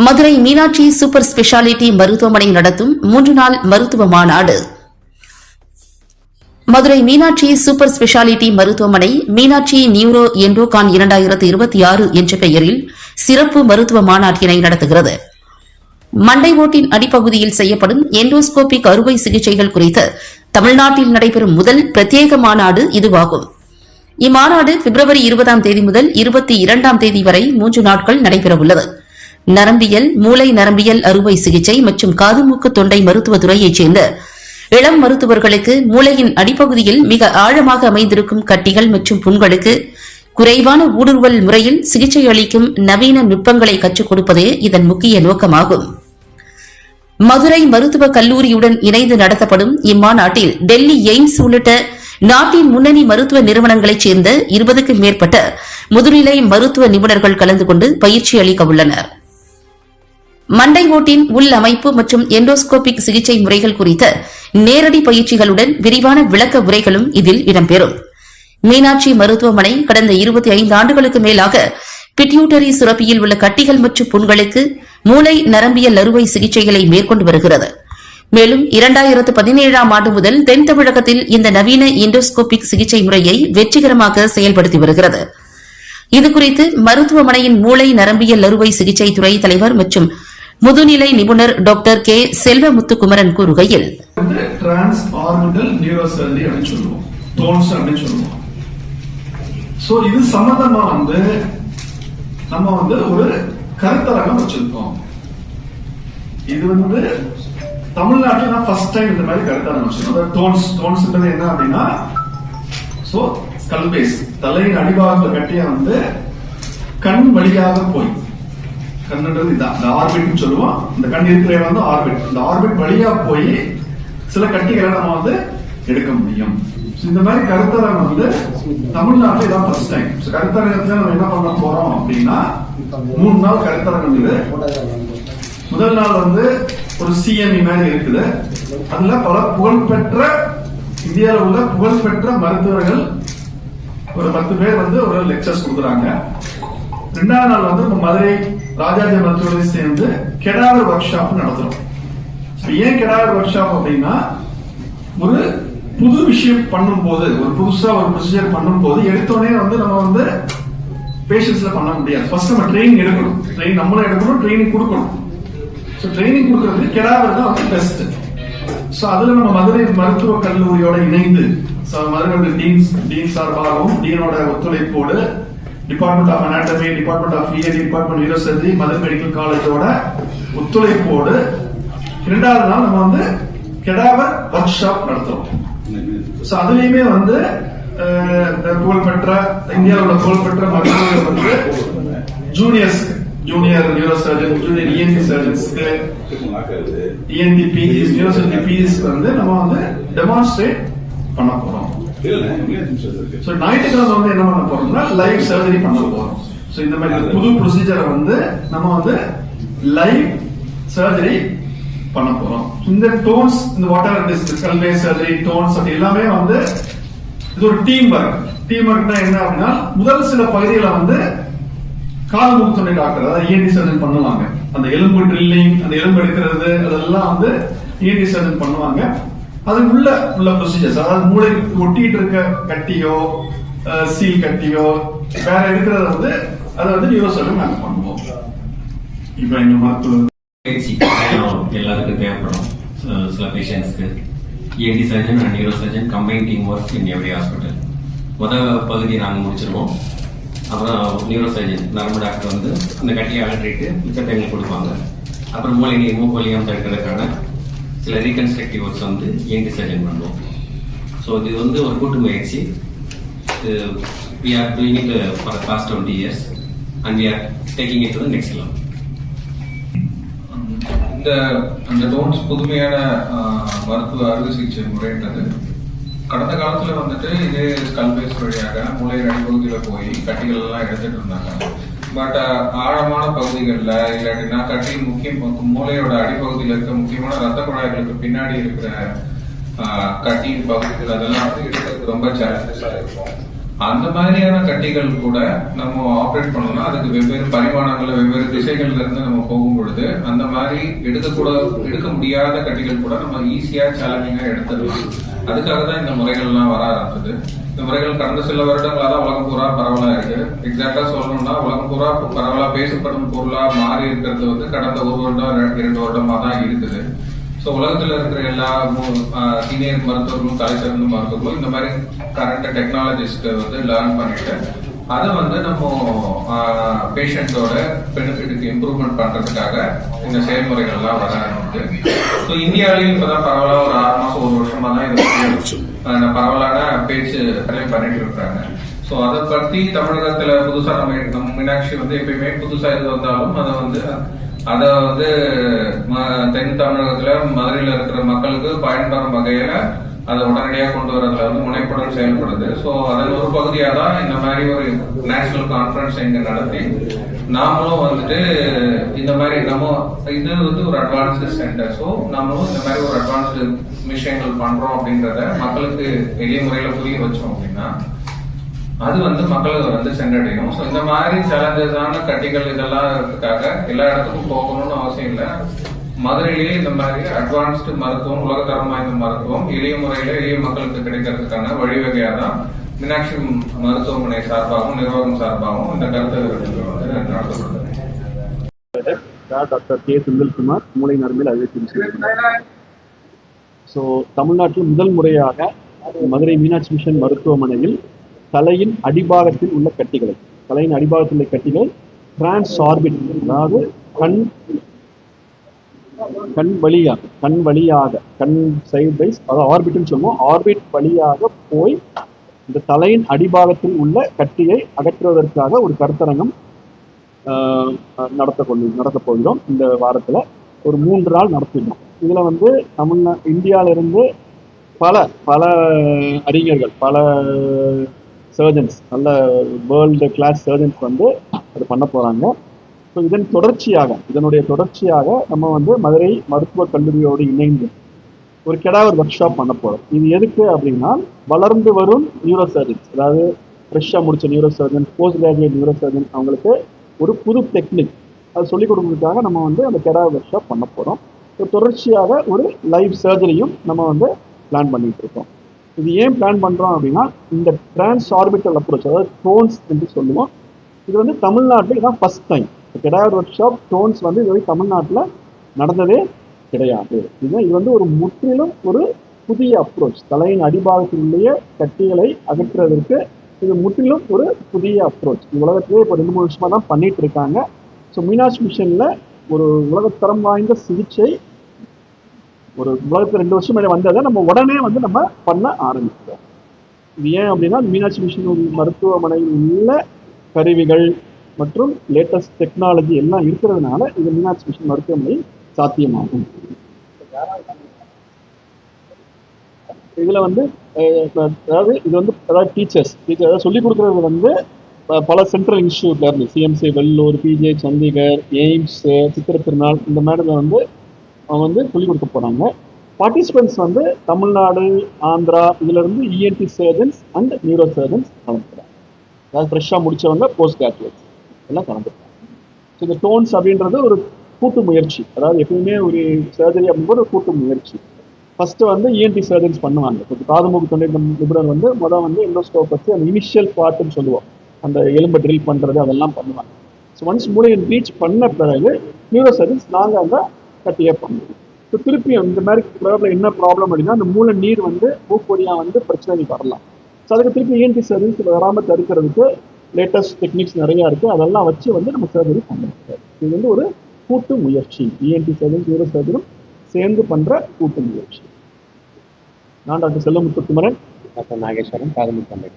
Madurai Meenakshi super speciality மருத்துவமனை நடத்தும் 3 நாள் மருத்துவ மாநாடு. மதுரை மீனாட்சி சூப்பர் ஸ்பெஷாலிட்டி மருத்துவமனை மீனாட்சி நியூரோ எண்டோகான் 2026 என்ற பெயரில் சிறப்பு மருத்துவ மாநாட்டினை நடத்துகிறது. மண்டை ஓட்டின் அடிப்பகுதியில் செய்யப்படும் எண்டோஸ்கோபிக் அறுவை சிகிச்சைகள் குறித்து தமிழ்நாட்டில் நடைபெறும் முதல் பிரத்யேக மாநாடு இதுவாகும். இம்மாநாடு பிப்ரவரி 20ஆம் தேதி முதல் 22ஆம் தேதி வரை 3 நாட்கள் நடைபெறவுள்ளது. நரம்பியல், மூளை நரம்பியல் அறுவை சிகிச்சை மற்றும் காது மூக்கு தொண்டை மருத்துவ துறையைச் சேர்ந்த இளம் மருத்துவர்களுக்கு மூளையின் அடிப்பகுதியில் மிக ஆழமாக அமைந்திருக்கும் கட்டிகள் மற்றும் புண்களுக்கு குறைவான ஊடுருவல் முறையில் சிகிச்சை அளிக்கும் நவீன நுட்பங்களை கற்றுக் கொடுப்பதே இதன் முக்கிய நோக்கமாகும். மதுரை மருத்துவக் கல்லூரியுடன் இணைந்து நடத்தப்படும் இம்மாநாட்டில் டெல்லி எய்ம்ஸ் உள்ளிட்ட நாட்டின் முன்னணி மருத்துவ நிறுவனங்களைச் சேர்ந்த 20க்கும் மேற்பட்ட முதுநிலை மருத்துவ நிபுணர்கள் கலந்து கொண்டு பயிற்சி அளிக்க உள்ளனர். மண்டை ஓட்டின் உள் அமைப்பு மற்றும் எண்டோஸ்கோபிக் சிகிச்சை முறைகள் குறித்த நேரடி பயிற்சிகளுடன் விரிவான விளக்க உரைகளும் இதில் இடம்பெறும். மீனாட்சி மருத்துவமனை கடந்த 25 ஆண்டுகளுக்கு மேலாக பிட்யூட்டரி சுரப்பியில் உள்ள கட்டிகள் மற்றும் புண்களுக்கு மூளை நரம்பியல் அறுவை சிகிச்சைகளை மேற்கொண்டு வருகிறது. மேலும் 2017ஆம் ஆண்டு முதல் தென் தமிழகத்தில் இந்த நவீன எண்டோஸ்கோபிக் சிகிச்சை முறையை வெற்றிகரமாக செயல்படுத்தி வருகிறது. இதுகுறித்து மருத்துவமனையின் மூளை நரம்பியல் அறுவை சிகிச்சை துறை தலைவர் மற்றும் முதுநிலை நிபுணர் டாக்டர் கே செல்வமுத்துக்குமரன் கூறுகையில், டிரான்ஸ் ஆர்பிட்டல் நியூரோசர்ஜரி அப்படின்னு சொல்லுவோம், டோன்ஸ் அப்படின்னு சொல்லுவோம். சோ இது சம்பந்தமா நம்ம ஒரு கருத்தரங்கம் வச்சிருக்கோம். இது தமிழ்நாட்டில் நான் ஃபர்ஸ்ட் டைம் இந்த மாதிரி கருத்தரங்கம் வச்சிருக்கோம். டோன்ஸ்ன்றது என்ன அப்படின்னா, சோ ஸ்கல் பேஸ் தலையின் அடிபாகத்துல கட்டிய கண் வழியாக போய், கண்ணுன்றது இதான் இந்த ஆர்பிட் சொல்லுவோம். இந்த கண் இருக்கிற இடம் ஆர்பிட். இந்த ஆர்பிட் வழியா போய் சில கட்டிகளை நம்ம எடுக்க முடியும். இந்த மாதிரி கருத்தரங்கம் தமிழ்நாட்டில் இதான் ஃபர்ஸ்ட் டைம். கருத்தரங்கத்துல நம்ம என்ன பண்ண போறோம் அப்படின்னா, 3 நாள் கருத்தரங்கம். இது முதல் நாள் ஒரு சிஎம்இ மாதிரி இருக்குது. அதுல பல புகழ்பெற்ற இந்தியாவில் உள்ள புகழ்பெற்ற மருத்துவர்கள் ஒரு 10 பேர் ஒரு லெக்சர்ஸ் கொடுக்குறாங்க. 2ஆம் நாள் மதுரை ராஜாஜி மருத்துவரை சேர்ந்து கெடாவர் ஒர்க் ஷாப் நடத்துறோம். ஏன் கெடாவர் ஒர்க் ஷாப் அப்படின்னா, ஒரு புது விஷயம் பண்ணும் போது, ஒரு புதுசா ஒரு ப்ரொசீஜர் பண்ணும் போது எடுத்தோடனே நம்ம பேஷன்ஸ்ல பண்ண முடியாது. ஃபர்ஸ்ட் நம்ம ட்ரைனிங் எடுக்கணும். நம்மளும் எடுக்கணும், ட்ரைனிங் கொடுக்கணும். ட்ரைனிங் கொடுக்கறது கெடாவர் தான் பெஸ்ட். சோ அதுல நம்ம மதுரை மருத்துவக் கல்லூரியோட இணைந்து மதுரை டீன் சார்பாகவும் டீனோட ஒத்துழைப்போடு department of anatomy, department of ENT, department neurosurgery, Madurai medical காலேஜோட ஒத்துழைப்போடு 2ஆவது நாள் நம்ம கெடாவர் ஒர்க் ஷாப் நடத்துறோம். அதுலயுமே புகழ்பெற்ற இந்தியாவோட புகழ்பெற்ற மருத்துவர்கள் ஜூனியர் நியூரோசர்ஜன், ஜூனியர் இஎன்டி சர்ஜன்ஸ்க்கு, இஎன்டி பிஜிஸ், நியூரோசர்ஜரி பிஜிஸ் நம்ம டெமான்ஸ்ட்ரேட் பண்ண போறோம். ஞாயிற்றுக்கிழமை என்ன பண்ண போறோம்னா லைவ் சர்ஜரி பண்ண போறோம். இந்த மாதிரி புது ப்ரொசீஜரை நம்ம லைவ் சர்ஜரி பண்ண போறோம். இந்த டோன்ஸ், இந்த வாட்டர் ஸ்கல் பேஸ் சர்ஜரி, டோன்ஸ் அப்படி எல்லாமே இது ஒரு டீம் ஒர்க். டீம் ஒர்க்னா என்ன அப்படின்னா, முதல் சில பகுதிகளை காது மூக்கு தொண்டை டாக்டர், அதாவது இஎன்டி சர்ஜன் பண்ணுவாங்க. அந்த எலும்பு ட்ரில்லிங், அந்த எலும்பு எடுக்கிறது, அதெல்லாம் இஎன்டி சர்ஜன் பண்ணுவாங்க. அது உள்ள ப்ரொசீஜர்ஸ், அதாவது மூளை ஒட்டிட்டு இருக்க கட்டியோ சீல் கட்டியோ வேற எடுக்கிறது அதை நியூரோசர்ஜன் நாங்க பண்ணுவோம். இப்ப எங்க மருத்துவ எல்லாருக்கும் தேவைப்படும். சில பேஷண்ட்ஸ்க்கு ENT surgeon and neuro surgeon combine team work in every hospital. முதல் பகுதியை நாங்கள் முடிச்சிருவோம். அப்புறம் நியூரோ சர்ஜன் நரம்பு டாக்டர் அந்த கட்டியை அகற்றிட்டு மிச்சத்தை எங்களுக்கு கொடுப்பாங்க. அப்புறம் மூக்கொலியம் தடுக்கிறதுக்கான சில ரீகன்ஸ்ட்ரக்டிவ் ஒர்க்ஸ் இஎன்டி சர்ஜன் பண்ணுவோம். ஸோ இது ஒரு கூட்டு முயற்சி. We are doing it for the past 20 years and we are taking it to the next level. அந்த டோன்ஸ் புதுமையான மருத்துவ அறுவை சிகிச்சை முறைன்றது கடந்த காலத்துல இதே ஸ்கல் பேஸ் வழியாக மூளை அடிப்பகுதியில போய் கட்டிகள் எல்லாம் எடுத்துட்டு இருந்தாங்க. பட் ஆழமான பகுதிகளில் இல்லாட்டினா மூளையோட அடிப்பகுதியில் இருக்க முக்கியமான ரத்த குழாய்களுக்கு பின்னாடி இருக்கிற கட்டியின் பகுதிகள் அதெல்லாம் எடுக்கிறதுக்கு ரொம்ப சேலஞ்சஸா இருக்கும். அந்த மாதிரியான கட்டிகள் கூட நம்ம ஆப்ரேட் பண்ணோம்னா அதுக்கு வெவ்வேறு பரிமாணங்கள்ல வெவ்வேறு திசைகள்ல இருந்து நம்ம போகும் பொழுது அந்த மாதிரி எடுக்க முடியாத கட்டிகள் கூட நம்ம ஈஸியா சேலஞ்சிங்கா எடுத்துடலாம். அதுக்காக தான் இந்த முறைகள்லாம் வர ஆரம்பிச்சது. இந்த முறைகள் கடந்த சில வருடங்களா தான் உலகம் பூரா பரவலா இருக்கு. எக்ஸாக்டா சொல்லணும்னா உலகம் பூரா பரவலா பேசப்படும் பொருளா மாறி இருக்கிறது வந்து கடந்த 1 வருடம் 2 வருடமா தான் இருக்குது. ஸோ உலகத்துல இருக்கிற எல்லா சீனியர் மருத்துவர்களும் தலை சிறந்த மருத்துவர்களும் இந்த மாதிரி கரண்ட் டெக்னாலஜிஸ்க்கு வந்து லேர்ன் பண்ணிட்டு அதை வந்து நம்ம பேஷண்டோட பெனிஃபிட்டுக்கு இம்ப்ரூவ்மெண்ட் பண்றதுக்காக இந்த செயல்முறைகள்லாம் வர ஆரம்பிச்சு. ஸோ இந்தியாவிலையும் இப்பதான் பரவலா ஒரு 6 மாசம் 1 வருஷமா தான் இது பரவலான பேச்சு பண்ணிட்டு இருக்காங்க. ஸோ அதை பத்தி தமிழகத்துல புதுசா நம்ம மீனாட்சி வந்து எப்பயுமே புதுசா எது வந்தாலும் அதை வந்து தென் தமிழகத்துல மதுரையில இருக்கிற மக்களுக்கு பயன்பெறும் வகையில அதை உடனடியாக கொண்டு வரதுல வந்து முனைப்புடன் செயல்படுது. ஸோ அதன் ஒரு பகுதியாக தான் இந்த மாதிரி ஒரு நேஷனல் கான்ஃபரன்ஸ் இங்க நடத்தி நாமளும் வந்துட்டு இந்த மாதிரி இது வந்து ஒரு அட்வான்ஸ்டு சென்டர். ஸோ நம்மளும் இந்த மாதிரி ஒரு அட்வான்ஸ்டு விஷயங்கள் பண்றோம் அப்படின்றத மக்களுக்கு எளிய முறையில புரிய வச்சோம் அப்படின்னா அது வந்து மக்களுக்கு வந்து சென்றடையும். ஸோ இந்த மாதிரி சேலஞ்சஸான கட்டிகள் இதெல்லாம் இருக்கிறதுக்காக எல்லா இடத்துக்கும் போகணும்னு அவசியம் இல்லை. மதுரையிலேயே இந்த மாதிரி அட்வான்ஸ்டு மருத்துவம் உலகத்தரம் வாய்ந்த மருத்துவம் எளிய முறையில எளிய மக்களுக்கு கிடைக்கிறதுக்கான வழிவகையா தான் மீனாட்சி மருத்துவமனை சார்பாகவும் நிர்வாகம் சார்பாகவும் இந்த கருத்து நடத்தப்படுது. டாக்டர் கே செந்தில்குமார், மூளை நரம்பியல் அறுவை சிகிச்சை. ஸோ தமிழ்நாட்டில் முதல் முறையாக மதுரை மீனாட்சி மிஷன் மருத்துவமனையில் தலையின் அடிபாகத்தில் உள்ள கட்டிகளை டிரான்ஸ் ஆர்பிட், அதாவது கண் வழியாக சைடு பைஸ், அதாவது ஆர்பிட்னு சொல்லுவோம், ஆர்பிட் வழியாக போய் இந்த தலையின் அடிபாகத்தில் உள்ள கட்டியை அகற்றுவதற்காக ஒரு கருத்தரங்கம் நடத்த போகிறோம். இந்த வாரத்தில் ஒரு 3 நாள் நடத்திடுறோம். இதில் வந்து இந்தியாவிலிருந்து பல அறிஞர்கள், பல சர்ஜன்ஸ், நல்ல வேர்ல்டு கிளாஸ் சர்ஜன்ஸ் வந்து அது பண்ண போகிறாங்க. ஸோ இதனுடைய தொடர்ச்சியாக நம்ம வந்து மதுரை மருத்துவக் கல்லூரியோடு இணைந்து ஒரு கெடாவர் ஒர்க் ஷாப் பண்ண போகிறோம். இது எதுக்கு அப்படின்னா, வளர்ந்து வரும் நியூரோ சர்ஜன்ஸ், அதாவது ஃப்ரெஷ்ஷாக முடிச்ச neuro surgeon, post graduate neuro surgeon, அவங்களுக்கு ஒரு புது டெக்னிக் அது சொல்லிக் கொடுக்கறதுக்காக நம்ம வந்து அந்த கெடாவர் ஒர்க் ஷாப் பண்ண போகிறோம். ஸோ தொடர்ச்சியாக ஒரு லைவ் சர்ஜரியும் நம்ம வந்து பிளான் பண்ணிட்டு இருக்கோம். இது ஏன் பிளான் பண்ணுறோம் அப்படின்னா, இந்த டிரான்ஸ் ஆர்பிட்டல் அப்ரோச், அதாவது டோன்ஸ் என்று சொல்லுவோம், இது வந்து தமிழ்நாட்டில் இதான் first time. Cadaver workshop tones வந்து இது தமிழ்நாட்டில் நடந்ததே கிடையாது. இது வந்து ஒரு முற்றிலும் ஒரு புதிய அப்ரோச். தலையின் அடிபாகத்தினுடைய கட்டிகளை அகற்றுவதற்கு இது முற்றிலும் ஒரு புதிய அப்ரோச். உலகத்திலே இப்போ 2-3 வருஷமாக தான் பண்ணிட்டு இருக்காங்க. ஸோ மீனாட்சி மிஷனில் ஒரு உலகத்தரம் வாய்ந்த சிகிச்சை ஒரு உலகத்தில் 2 வருஷம் மேலே வந்ததை நம்ம உடனே வந்து நம்ம பண்ண ஆரம்பிக்கிறோம். இது ஏன் அப்படின்னா, மீனாட்சி மிஷன் மருத்துவமனையில் உள்ள கருவிகள் மற்றும் லேட்டஸ்ட் டெக்னாலஜி எல்லாம் இருக்கிறதுனால இது மீனாட்சி மிஷன் மருத்துவமனை சாத்தியமாகும். இதுல வந்து டீச்சர்ஸ் சொல்லிக் கொடுக்கறது வந்து பல சென்ட்ரல் இன்ஸ்டியூட்ல இருந்து CMC Vellore, PG Chandigarh, AIIMS, Chitra Tirunal, இந்த மாதிரி வந்து அவங்க வந்து சொல்லிக் கொடுக்க போறாங்க. பார்ட்டிசிபென்ட்ஸ் வந்து தமிழ்நாடு, ஆந்திரா, இதுல இருந்து ENT surgeons and neuro surgeons கலந்துக்கிறாங்க. அதாவது ஃப்ரெஷ்ஷாக முடிச்சவங்க, போஸ்ட் கிராஜுவேட்ஸ் எல்லாம் கலந்துக்கிறாங்க. ஸோ இந்த டோன்ஸ் அப்படின்றது ஒரு கூட்டு முயற்சி. அதாவது எப்பயுமே ஒரு சர்ஜரி அப்படிங்கிற ஒரு கூட்டு முயற்சி. ஃபர்ஸ்ட் வந்து இஎன்டி சர்ஜன்ஸ் பண்ணுவாங்க. இப்போ காது மூக்கு தொண்டை நிபுணர் வந்து வந்து எண்டோஸ்கோப் வச்சு அந்த இனிஷியல் பார்ட்டுன்னு சொல்லுவோம், அந்த எலும்பை ட்ரில் பண்ணுறது அதெல்லாம் பண்ணுவாங்க. ஸோ ஒன்ஸ் மூளையை ரீச் பண்ண பிறகு நியூரோ சர்ஜன்ஸ் நாங்கள் அந்த கட்டியே பண்ணுவோம். ஸோ திருப்பி இந்த மாதிரி ப்ராப்ளம் என்ன ப்ராப்ளம் அப்படின்னா, அந்த மூளை நீர் வந்து மூக்கொடியாக வந்து பிரச்சனை வரலாம். ஸோ அதுக்கு திருப்பி இஎன்டி சர்ஜன்ஸ் வராமல் தடுக்கிறதுக்கு லேட்டஸ்ட் டெக்னிக்ஸ் நிறையா இருக்குது. அதெல்லாம் வச்சு வந்து நம்ம சர்ஜரி பண்ணுறோம். இது வந்து ஒரு கூட்டு முயற்சி. இஎன்டி சர்ஜன், நியூரோ சர்ஜனும் சேர்ந்து பண்ணுற கூட்டு முயற்சி. நான் டாக்டர் செல்வமுத்து குமரன், டாக்டர் நாகேஸ்வரன், காது மூக்கு தொண்டை.